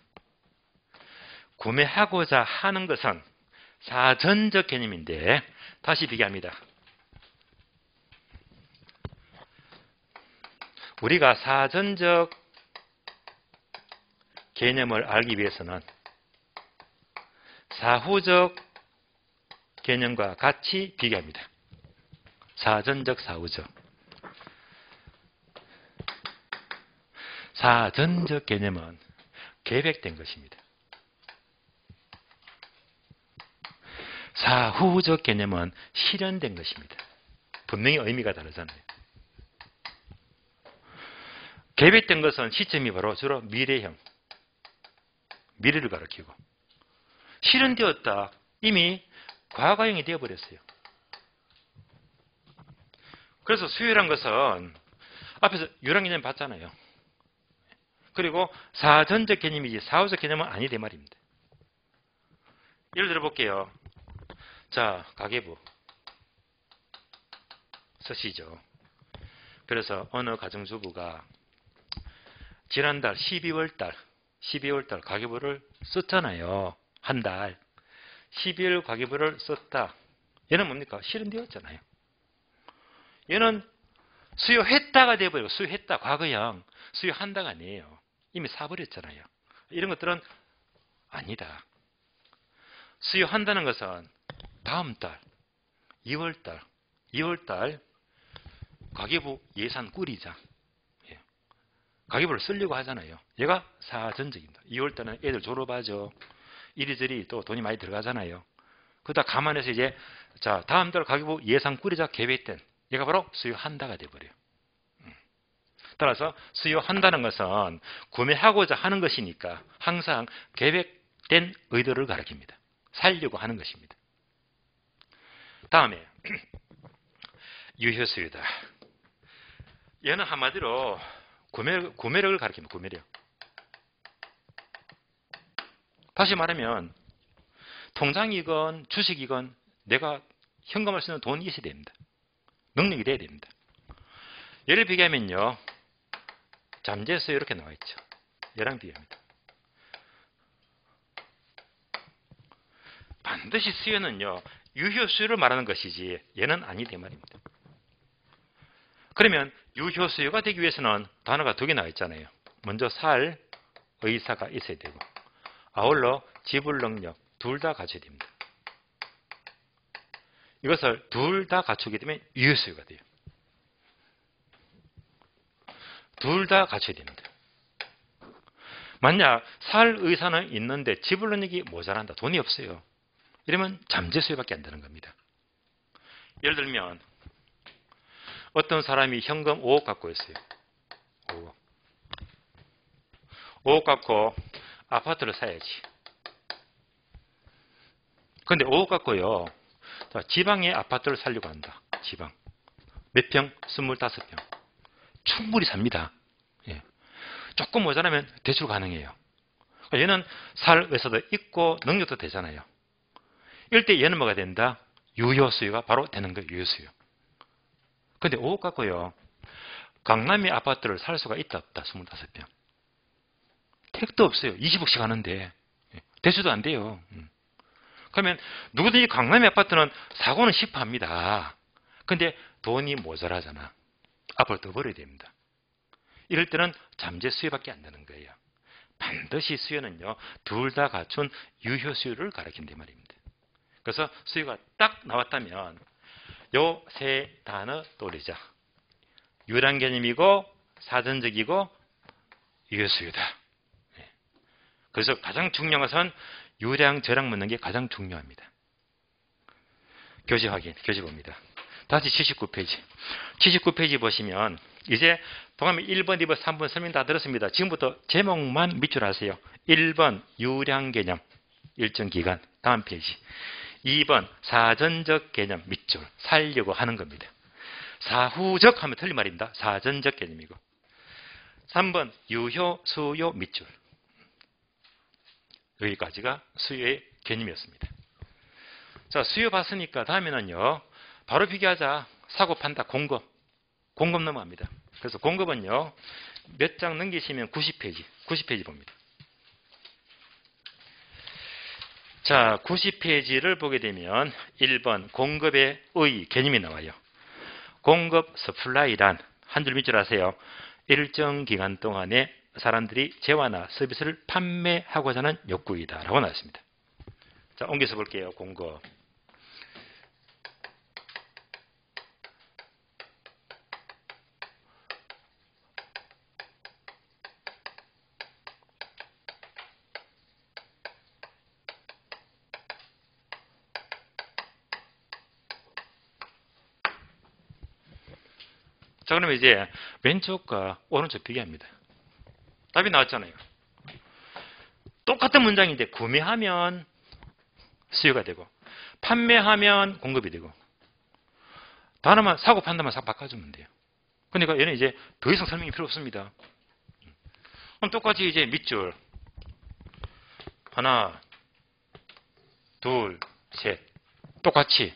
구매하고자 하는 것은 사전적 개념인데 다시 비교합니다. 우리가 사전적 개념을 알기 위해서는 사후적 개념과 같이 비교합니다. 사전적, 사후적. 사전적 개념은 계획된 것입니다. 사후적 개념은 실현된 것입니다. 분명히 의미가 다르잖아요. 계획된 것은 시점이 바로 주로 미래형, 미래를 가리키고 실현되었다. 이미 과거형이 되어버렸어요. 그래서 수요란 것은 앞에서 유랑 개념 봤잖아요. 그리고 사전적 개념이지 사후적 개념은 아니다 말입니다. 예를 들어 볼게요. 자, 가계부 쓰시죠. 그래서 어느 가정주부가 지난달 12월달 가계부를 썼잖아요. 한 달. 12월 가계부를 썼다. 얘는 뭡니까? 실현되었잖아요. 얘는 수요했다가 돼버리고 수요했다. 과거형. 수요한다가 아니에요. 이미 사버렸잖아요. 이런 것들은 아니다. 수요한다는 것은 다음 달, 2월달 가계부 예산 꾸리자. 예. 가계부를 쓰려고 하잖아요. 얘가 사전적입니다. 2월 달에는 애들 졸업하죠. 이리저리 또 돈이 많이 들어가잖아요. 그러다 감안해서 이제 자 다음 달 가계부 예산 꾸리자 계획된 얘가 바로 수요한다가 돼버려요. 따라서 수요한다는 것은 구매하고자 하는 것이니까 항상 계획된 의도를 가리킵니다. 살려고 하는 것입니다. 다음에 유효수요다. 얘는 한마디로 구매력을 가리킵니다. 구매력. 다시 말하면 통장이건 주식이건 내가 현금을 쓰는 돈이 있어야 됩니다. 능력이 돼야 됩니다. 예를 비교하면요. 잠재수요 이렇게 나와 있죠. 얘랑 비교합니다. 반드시 수요는요. 유효수요를 말하는 것이지 얘는 아니다 이 말입니다. 그러면 유효수요가 되기 위해서는 단어가 두 개 나와 있잖아요. 먼저 살 의사가 있어야 되고 아울러 지불 능력 둘 다 갖춰야 됩니다. 이것을 둘 다 갖추게 되면 유효수요가 돼요. 둘 다 갖춰야 됩니다. 만약 살 의사는 있는데 지불 능력이 모자란다. 돈이 없어요. 이러면 잠재수요밖에 안 되는 겁니다. 예를 들면 어떤 사람이 현금 5억 갖고 있어요. 5억. 5억 갖고 아파트를 사야지. 근데 5억 갖고요. 자, 지방에 아파트를 살려고 한다. 지방. 몇 평? 25평. 충분히 삽니다. 예. 조금 모자라면 대출 가능해요. 얘는 살 의사도 있고 능력도 되잖아요. 이럴 때 얘는 뭐가 된다? 유효수요가 바로 되는 거예요. 유효수요. 근데 5억 갖고요. 강남의 아파트를 살 수가 있다 없다. 25평. 택도 없어요. 20억씩 하는데. 대출도 안 돼요. 그러면 누구든지 강남의 아파트는 사고는 쉽어 합니다. 근데 돈이 모자라잖아. 앞으로 더 벌어야 됩니다. 이럴 때는 잠재 수요밖에 안 되는 거예요. 반드시 수요는요. 둘 다 갖춘 유효 수요를 가리킨다 말입니다. 그래서 수요가 딱 나왔다면 요 세 단어 떠올리자. 유랑 개념이고 사전적이고 유효 수요다. 그래서 가장 중요한 것은 유량, 저량 묻는 게 가장 중요합니다. 교재 확인, 교재 봅니다. 다시 79페이지. 79페이지 보시면 이제 동화면 1번, 2번, 3번 설명 다 들었습니다. 지금부터 제목만 밑줄 하세요. 1번 유량 개념, 일정 기간, 다음 페이지. 2번 사전적 개념, 밑줄, 살려고 하는 겁니다. 사후적 하면 틀린 말입니다. 사전적 개념이고. 3번 유효, 수요, 밑줄. 여기까지가 수요의 개념이었습니다. 자, 수요 봤으니까 다음에는요. 바로 비교하자. 사고 판다. 공급. 공급 넘어갑니다. 그래서 공급은요. 몇 장 넘기시면 90페이지. 90페이지 봅니다. 자, 90페이지를 보게 되면 1번 공급의 의 개념이 나와요. 공급 서플라이란 한 줄 밑줄 하세요. 일정 기간 동안에 사람들이 재화나 서비스를 판매하고자 하는 욕구이다 라고 나왔습니다. 자, 옮겨서 볼게요. 공급. 자, 그러면 이제 왼쪽과 오른쪽 비교합니다. 답이 나왔잖아요. 똑같은 문장인데 구매하면 수요가 되고 판매하면 공급이 되고 단어만 사고 판단만 싹 바꿔주면 돼요. 그러니까 얘는 이제 더 이상 설명이 필요 없습니다. 그럼 똑같이 이제 밑줄 하나 둘 셋 똑같이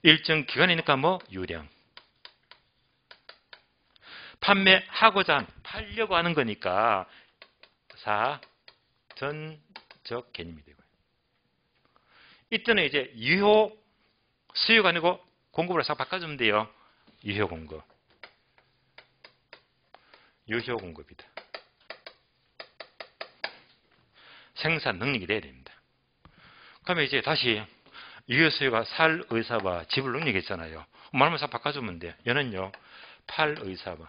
일정 기간이니까 뭐 유량 판매하고자 팔려고 하는 거니까 사전적 개념이 되고요. 이때는 이제 유효 수요가 아니고 공급으로 싹 바꿔주면 돼요. 유효 공급. 유효 공급이다. 생산 능력이 돼야 됩니다. 그러면 이제 다시 유효 수요가 살 의사와 지불 능력이 있잖아요. 말만 싹 바꿔주면 돼요. 얘는요. 8의사와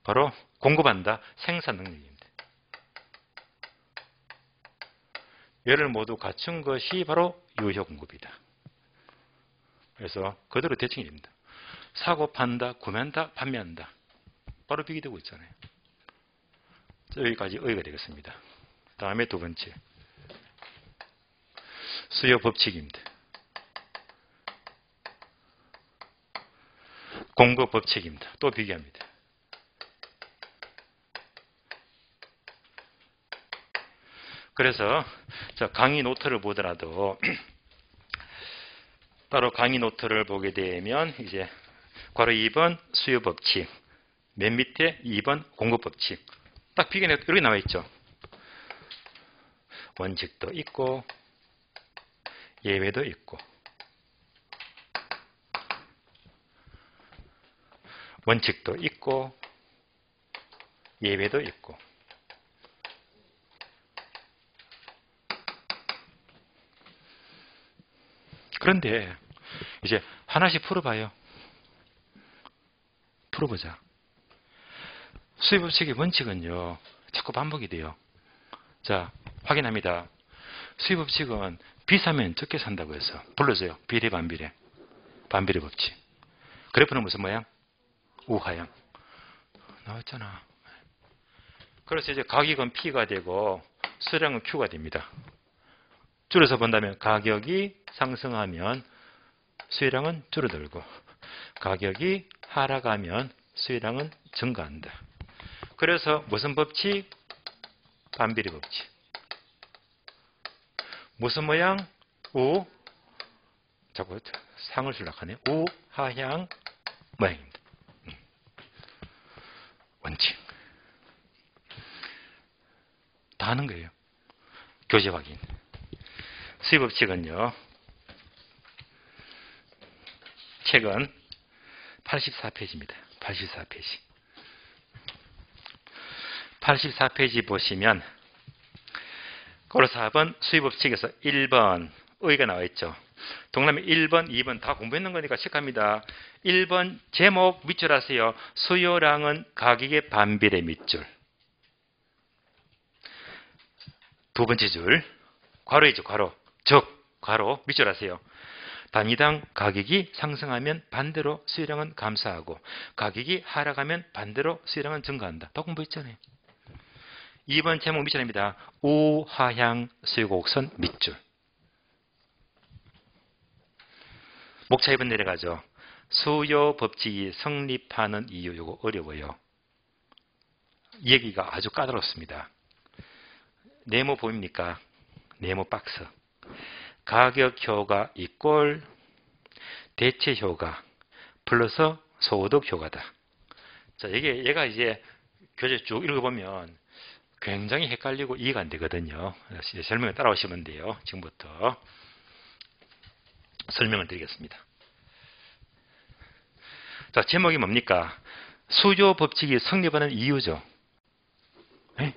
바로 공급한다. 생산 능력입니다. 얘를 모두 갖춘 것이 바로 유효 공급이다. 그래서 그대로 대칭이 됩니다. 사고 판다, 구매한다, 판매한다. 바로 비교되고 있잖아요. 여기까지 의의가 되겠습니다. 다음에 두 번째. 수요 법칙입니다. 공급 법칙입니다. 또 비교합니다. 그래서 강의 노트를 보더라도 따로 강의 노트를 보게 되면 이제 괄호 2번 수요 법칙, 맨 밑에 2번 공급 법칙. 딱 비교해 이렇게 나와 있죠. 원칙도 있고 예외도 있고 원칙도 있고 예외도 있고. 그런데 이제 하나씩 풀어봐요. 풀어보자. 수요 법칙의 원칙은요, 자꾸 반복이 돼요. 자, 확인합니다. 수요 법칙은 비싸면 적게 산다고 해서 불러줘요. 비례 반비례. 반비례 법칙. 그래프는 무슨 모양? 우하향. 나왔잖아. 그래서 이제 가격은 P가 되고 수량은 Q가 됩니다. 줄여서 본다면 가격이 상승하면 수요량은 줄어들고 가격이 하락하면 수요량은 증가한다. 그래서 무슨 법칙? 반비례 법칙. 무슨 모양? 자꾸 상을 출락하네요. 우하향 모양입니다. 원칙. 다 하는 거예요. 교재 확인. 수요 법칙은요, 책은 84페이지입니다. 84페이지. 84페이지 보시면 괄호 4번 수요 법칙에서 1번 의의가 나와 있죠. 동남에 1번, 2번 다 공부했는 거니까 체크합니다. 1번 제목 밑줄 하세요. 수요량은 가격의 반비례 밑줄. 두 번째 줄 괄호이죠. 괄호. 즉 괄호 밑줄 하세요. 단위당 가격이 상승하면 반대로 수요량은 감소하고 가격이 하락하면 반대로 수요량은 증가한다. 다 공부했잖아요. 2번 제목 밑줄입니다. 우하향 수요곡선 밑줄. 목차 2번 내려가죠. 수요 법칙이 성립하는 이유. 이거 어려워요. 이 얘기가 아주 까다롭습니다. 네모 보입니까? 네모 박스. 가격 효과 이꼴 대체 효과 플러스 소득 효과다. 자, 얘가 이제 교재 쭉 읽어보면 굉장히 헷갈리고 이해가 안 되거든요. 설명을 따라오시면 돼요. 지금부터 설명을 드리겠습니다. 자, 제목이 뭡니까? 수요 법칙이 성립하는 이유죠. 네?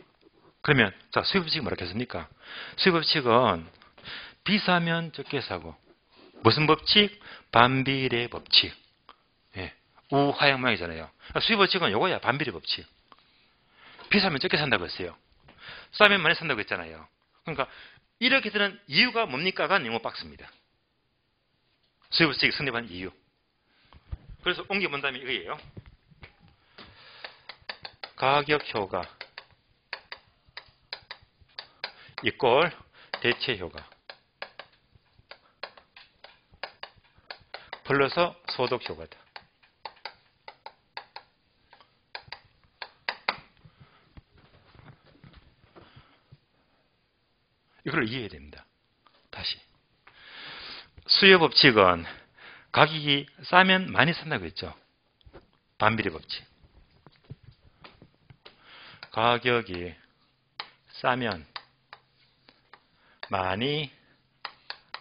그러면 자, 수요 법칙이 뭐라고 했습니까? 수요 법칙은 비싸면 적게 사고 무슨 법칙? 반비례 법칙. 네. 우하향 모양이잖아요. 수요 법칙은 요거야. 반비례 법칙. 비싸면 적게 산다고 했어요. 싸면 많이 산다고 했잖아요. 그러니까 이렇게 되는 이유가 뭡니까가 네모 박스입니다. 수요 법칙이 성립한 이유. 그래서 옮겨본다면 이거예요. 가격 효과 이꼴 대체 효과 플러스 소득 효과다. 이걸 이해해야 됩니다. 다시. 수요 법칙은 가격이 싸면 많이 산다고 했죠. 반비례 법칙. 가격이 싸면 많이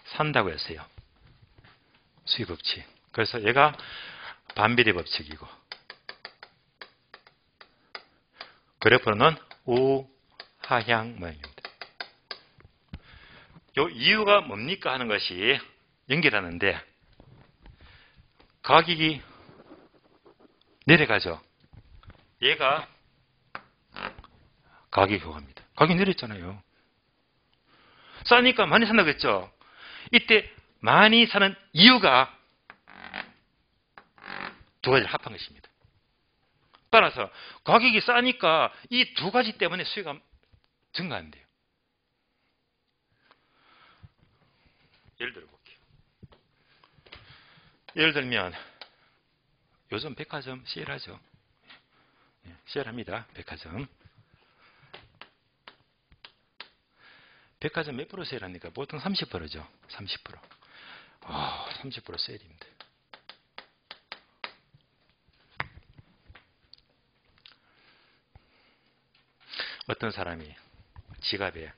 산다고 했어요. 수요 법칙. 그래서 얘가 반비례 법칙이고 그래프는 우하향 모양입니다. 요 이유가 뭡니까 하는 것이 연결하는데 가격이 내려가죠. 얘가 가격 효과입니다. 가격이 내렸잖아요. 싸니까 많이 산다고 했죠. 이때 많이 사는 이유가 두 가지를 합한 것입니다. 따라서 가격이 싸니까 이 두 가지 때문에 수요가 증가한대요. 예를 들어 볼게요. 예를 들면 요즘 백화점 세일하죠. 세일합니다. 백화점. 백화점 몇 프로 세일합니까? 보통 30%죠. 30%. 30% 세일입니다. 어떤 사람이 지갑에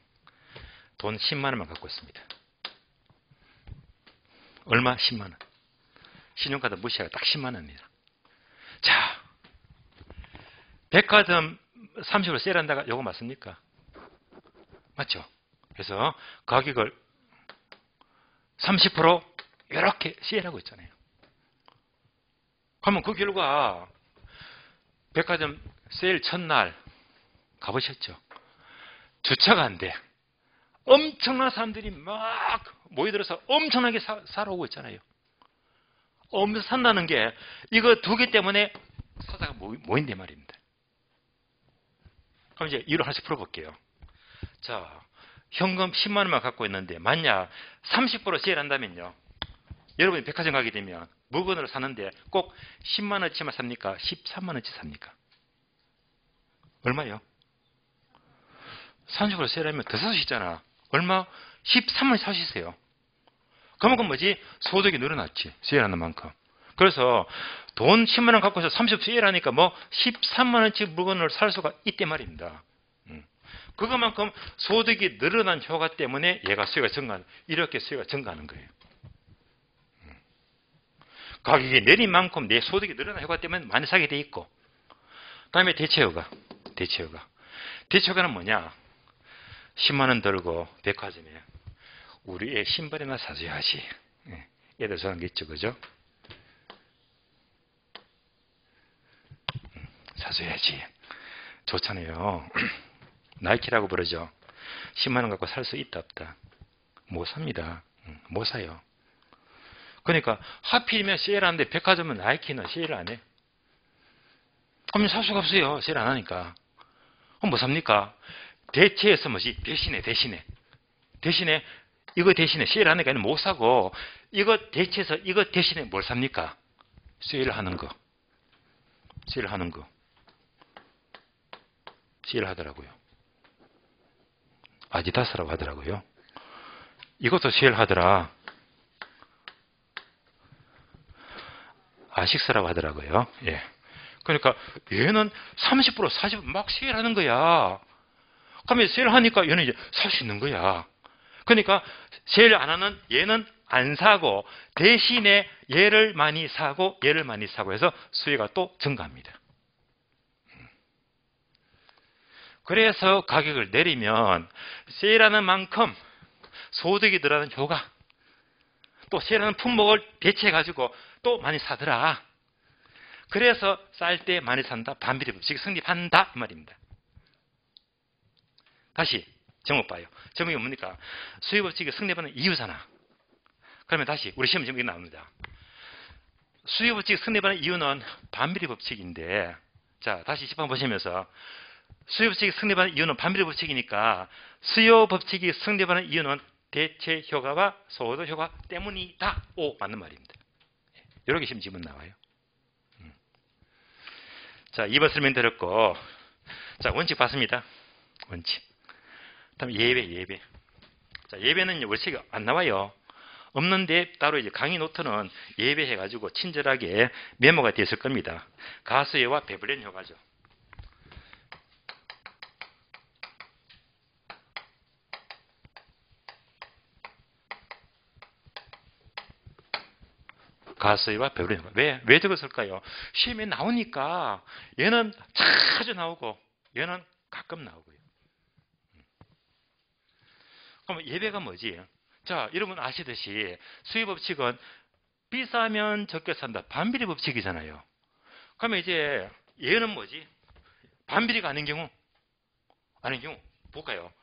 돈 10만 원만 갖고 있습니다. 얼마? 10만 원. 신용카드 무시하고 딱 10만 원입니다. 자, 백화점 30% 세일한다가 요거 맞습니까? 맞죠? 그래서 가격을 30% 이렇게 세일하고 있잖아요. 그러면 그 결과 백화점 세일 첫날 가보셨죠? 주차가 안 돼. 엄청난 사람들이 막 모여들어서 엄청나게 사러 오고 있잖아요. 엄청 산다는 게 이거 두 개 때문에 사다가 모인대 말입니다. 그럼 이제 이유를 하나씩 풀어볼게요. 자, 현금 10만 원만 갖고 있는데 만약 30% 세일한다면요. 여러분이 백화점 가게 되면 물건을 사는데 꼭 10만 원치만 삽니까? 13만 원치 삽니까? 얼마요? 30% 세일하면 더 살 수 있잖아. 얼마? 13만 원 살 수 있어요. 그만큼 뭐지? 소득이 늘어났지. 세일하는 만큼. 그래서 돈 10만 원 갖고 있어 30% 세일하니까 뭐 13만 원치 물건을 살 수가 있단 말입니다. 그것만큼 소득이 늘어난 효과 때문에 얘가 수요가 증가하는, 이렇게 수요가 증가하는 거예요. 가격이 내린 만큼 내 소득이 늘어난 효과 때문에 많이 사게 돼 있고, 그 다음에 대체효과. 대체효과는 뭐냐? 10만 원 들고 백화점에 우리 애 신발이나 사줘야지. 애들 좋아하는 게 있죠, 그죠? 사줘야지. 좋잖아요. 나이키라고 부르죠. 10만 원 갖고 살 수 있다 없다? 못 삽니다. 못 사요. 그러니까 하필이면 세일하는데 백화점은 나이키는 세일을 안 해. 그러면 살 수가 없어요. 세일 안 하니까. 그럼 뭐 삽니까? 대체해서 뭐지? 대신에 이거 대신에 세일하니까 못 사고, 이거 대체해서 이거 대신에 뭘 삽니까? 세일하는 거. 세일하더라고요. 아디다스라고 하더라고요. 이것도 세일하더라. 아식스라고 하더라고요. 예. 그러니까 얘는 30% 40% 막 세일하는 거야. 그러면 세일하니까 얘는 이제 살 수 있는 거야. 그러니까 세일 안 하는 얘는 안 사고 대신에 얘를 많이 사고 해서 수요가 또 증가합니다. 그래서 가격을 내리면 세일하는 만큼 소득이 늘어나는 효과, 또 세일하는 품목을 대체해가지고 또 많이 사더라. 그래서 쌀 때 많이 산다. 반비례 법칙이 성립한다. 이 말입니다. 다시 제목 봐요. 제목이 뭡니까? 수요 법칙이 성립하는 이유잖아. 그러면 다시 우리 시험 제목이 나옵니다. 수요 법칙이 성립하는 이유는 반비례 법칙인데, 자 다시 집합 보시면서 수요 법칙이 성립하는 이유는 반비례 법칙이니까 수요 법칙이 성립하는 이유는 대체 효과와 소득 효과 때문이다. 오, 맞는 말입니다. 이렇게 시험 지문 나와요. 자, 2번 설명 드렸고, 자 원칙 봤습니다. 원칙. 다음 예배. 자, 예배는 원칙이 안 나와요. 없는데 따로 이제 강의 노트는 예배해가지고 친절하게 메모가 되어 있을 겁니다. 가수예와 베블렌 효과죠. 가수예와 베블렌 효과. 왜 적었을까요? 시험에 나오니까 얘는 자주 나오고 얘는 가끔 나오고요. 그럼 예배가 뭐지? 자, 여러분 아시듯이 수요 법칙은 비싸면 적게 산다. 반비례 법칙이잖아요. 그러면 이제 얘는 뭐지? 반비례가 아닌 경우 볼까요?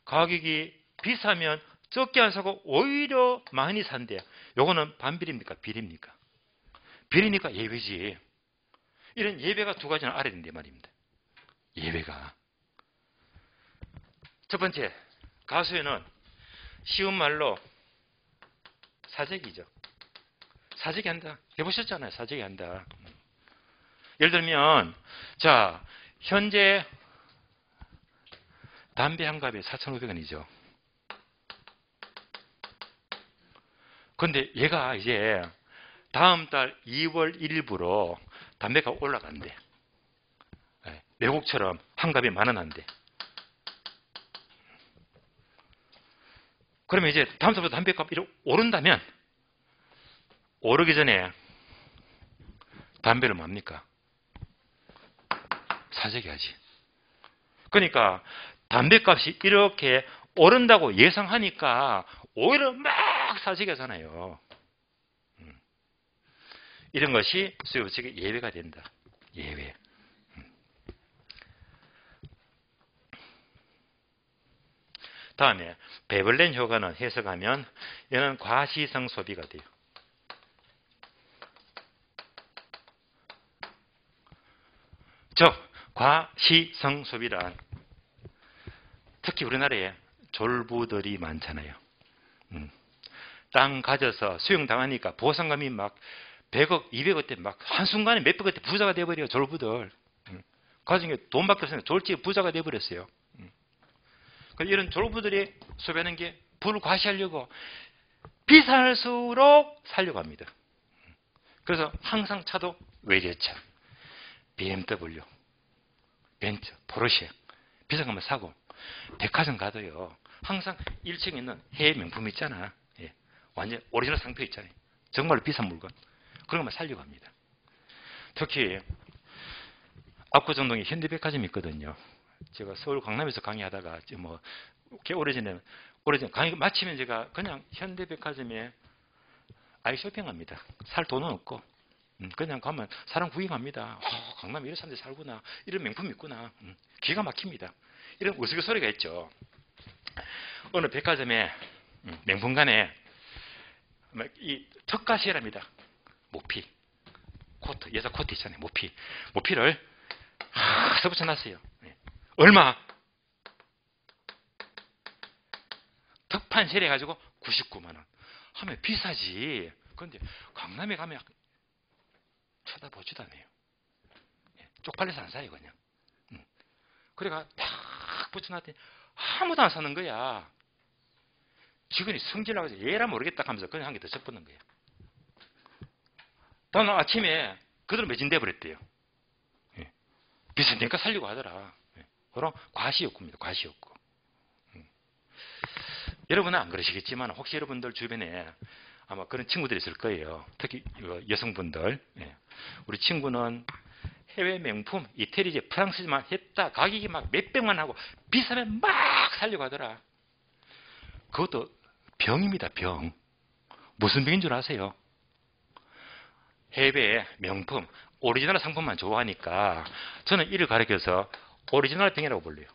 가격이 비싸면 적게 안 사고 오히려 많이 산대. 요거는 반비례입니까? 비례입니까? 비례니까 예외지. 이런 예외가 두 가지는 알아야 된단 말입니다. 예외가. 첫 번째, 가수에는 쉬운 말로 사재기죠. 사재기 한다. 해보셨잖아요. 사재기 한다. 예를 들면, 자, 현재 담배 한 갑에 4,500원이죠. 근데 얘가 이제 다음 달 2월 1일부로 담배가 올라간대. 외국처럼 한 갑에 10,000원 한대. 그러면 이제 다음 달부터 담배값이 오른다면 오르기 전에 담배를 뭡니까? 사재기하지. 그러니까 담배값이 이렇게 오른다고 예상하니까 오히려 막 사재기하잖아요. 이런 것이 수요법칙의 예외가 된다. 예외. 다음에 베벌렌 효과는 해석하면 얘는 과시성 소비가 돼요. 즉 과시성 소비란 특히 우리나라에 졸부들이 많잖아요. 땅 가져서 수용당하니까 보상금이 막 100억, 200억대 막 한순간에 몇백억대 부자가 돼버려요. 졸부들. 가정에 돈밖에 없으니까 졸지 부자가 돼버렸어요. 이런 졸부들이 소비하는 게 불과시하려고 비쌀수록 살려고 합니다. 그래서 항상 차도 외제차, BMW, 벤츠, 포르쉐 비싼 것만 사고 백화점 가도요. 항상 1층에 있는 해외 명품 있잖아. 예. 완전 오리지널 상표 있잖아요. 정말로 비싼 물건. 그런 것만 살려고 합니다. 특히 압구정동에 현대백화점이 있거든요. 제가 서울 강남에서 강의하다가 꽤 오래전에 강의 마치면 제가 그냥 현대백화점에 아이 쇼핑합니다. 살 돈은 없고 그냥 가면 사람 구경합니다. 강남에 이런 사람들이 살구나. 이런 명품이 있구나. 기가 막힙니다. 이런 우스갯소리가 있죠. 어느 백화점에 명품관에 이 특가시랍니다. 모피, 코트, 여자 코트 있잖아요. 모피를 써붙여놨어요. 얼마? 특판 세일해가지고 99만 원. 하면 비싸지. 그런데 강남에 가면 쳐다보지도 않아요. 쪽팔려서 안 사요, 그냥. 그래가 딱 붙여놨더니 아무도 안 사는 거야. 직원이 성질나고 얘라 모르겠다 하면서 그냥 한 개 더 chấp붙는 거야. 다음 날 아침에 그대로 매진돼 버렸대요. 비싸니까 살려고 하더라. 그럼 과시욕구입니다. 과시욕구. 여러분은 안 그러시겠지만 혹시 여러분들 주변에 아마 그런 친구들이 있을 거예요. 특히 여성분들. 우리 친구는 해외 명품, 이태리 제 프랑스만 했다. 가격이 막 몇백만 하고 비싸면 막 살려고 하더라. 그것도 병입니다. 병. 무슨 병인 줄 아세요? 해외 명품, 오리지널 상품만 좋아하니까 저는 이를 가리켜서 오리지널 병이라고 불러요.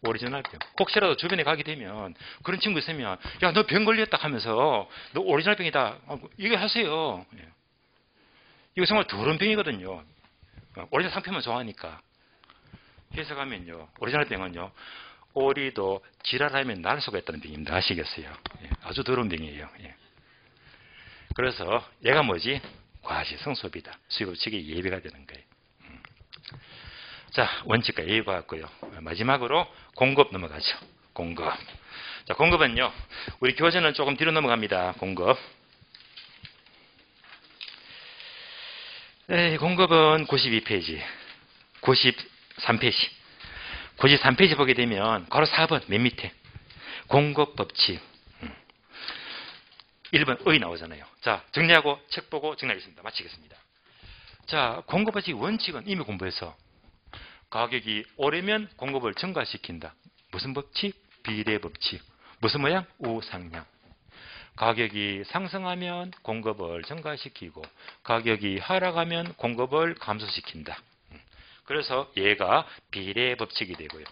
오리지널 병. 혹시라도 주변에 가게 되면 그런 친구 있으면 야, 너 병 걸렸다 하면서 너 오리지널 병이다. 이거 하세요. 이거 정말 더러운 병이거든요. 오리지널 상품만 좋아하니까. 해석하면요. 오리지널 병은요. 오리도 지랄하면 날 수가 있다는 병입니다. 아시겠어요? 아주 더러운 병이에요. 그래서 얘가 뭐지? 과시성 소비다. 수요법칙의 예외가 되는 거예요. 자, 원칙과 예외가 왔고요. 마지막으로 공급 넘어가죠. 공급. 자, 공급은요. 우리 교재는 조금 뒤로 넘어갑니다. 공급. 공급은 92페이지, 93페이지. 93페이지 보게 되면 바로 4번 맨 밑에 공급 법칙 1번 의 나오잖아요. 자, 정리하고 책 보고 정리하겠습니다. 마치겠습니다. 자, 공급 법칙 원칙은 이미 공부해서 가격이 오르면 공급을 증가시킨다. 무슨 법칙? 비례 법칙. 무슨 모양? 우상향. 가격이 상승하면 공급을 증가시키고 가격이 하락하면 공급을 감소시킨다. 그래서 얘가 비례 법칙이 되고요.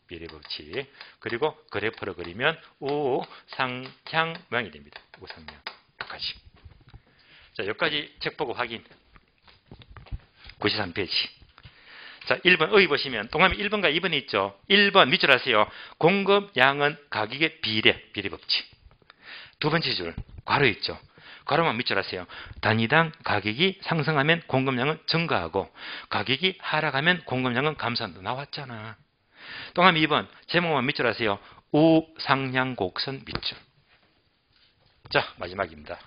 비례 법칙. 그리고 그래프를 그리면 우상향 모양이 됩니다. 우상향. 여기까지. 자, 여기까지 책 보고 확인. 93페이지. 자, 1번 어휘 보시면 동그라미 1번과 2번이 있죠. 1번 밑줄 하세요. 공급량은 가격의 비례 법칙. 두 번째 줄 괄호 있죠. 괄호만 밑줄 하세요. 단위당 가격이 상승하면 공급량은 증가하고 가격이 하락하면 공급량은 감소한다. 나왔잖아. 동그라미 2번 제목만 밑줄 하세요. 우상향 곡선 밑줄. 자, 마지막입니다.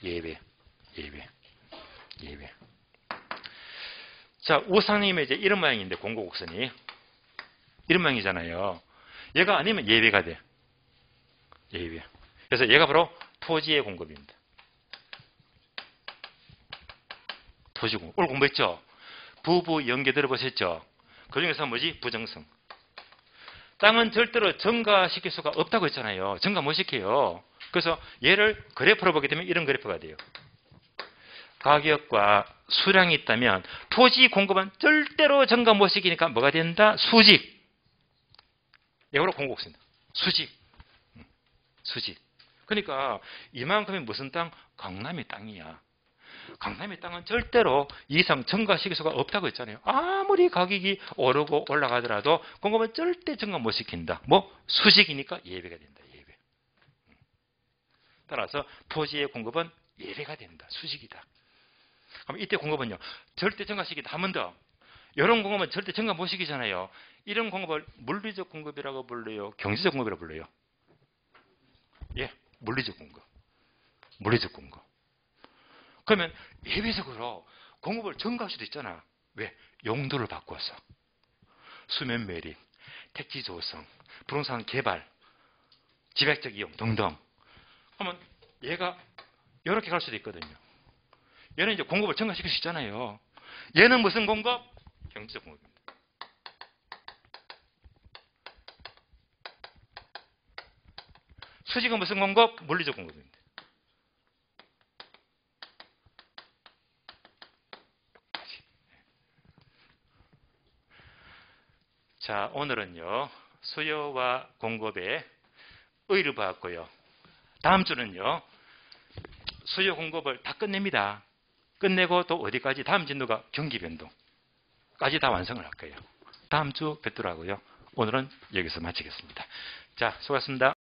예배. 자, 우상향이면 이제 이런 모양인데 공고곡선이 이런 모양이잖아요. 얘가 아니면 예배가 돼. 예배. 그래서 얘가 바로 토지의 공급입니다. 토지 공급. 오늘 공부했죠? 부부 연계 들어보셨죠? 그 중에서 뭐지? 부정성. 땅은 절대로 증가시킬 수가 없다고 했잖아요. 증가 못 시켜요. 그래서 얘를 그래프로 보게 되면 이런 그래프가 돼요. 가격과 수량이 있다면 토지 공급은 절대로 증가 못 시키니까 뭐가 된다? 수직. 이거로 공곡선이다. 수직. 그러니까 이만큼이 무슨 땅? 강남의 땅이야. 강남의 땅은 절대로 이상 증가시킬 수가 없다고 했잖아요. 아무리 가격이 오르고 올라가더라도 공급은 절대 증가 못 시킨다. 뭐 수직이니까 예배가 된다. 예배. 따라서 토지의 공급은 예배가 된다. 수직이다. 그럼 이때 공급은요. 절대 증가시키다. 한 번 더. 이런 공급은 절대 증가 못 시키잖아요. 이런 공급을 물리적 공급이라고 불러요? 경제적 공급이라고 불러요? 예, 물리적 공급. 그러면 예외적으로 공급을 증가할 수도 있잖아. 왜? 용도를 바꿔서. 수면 매립, 택지 조성, 부동산 개발, 집약적 이용 등등. 그러면 얘가 이렇게 갈 수도 있거든요. 얘는 이제 공급을 증가시킬 수 있잖아요. 얘는 무슨 공급? 경제적 공급입니다. 수직은 무슨 공급? 물리적 공급입니다. 자, 오늘은요. 수요와 공급의 의의를 봤고요. 다음 주는요. 수요 공급을 다 끝냅니다. 끝내고 또 어디까지? 다음 진도가 경기 변동까지 다 완성을 할 거예요. 다음 주 뵙도록 하고요. 오늘은 여기서 마치겠습니다. 자, 수고하셨습니다.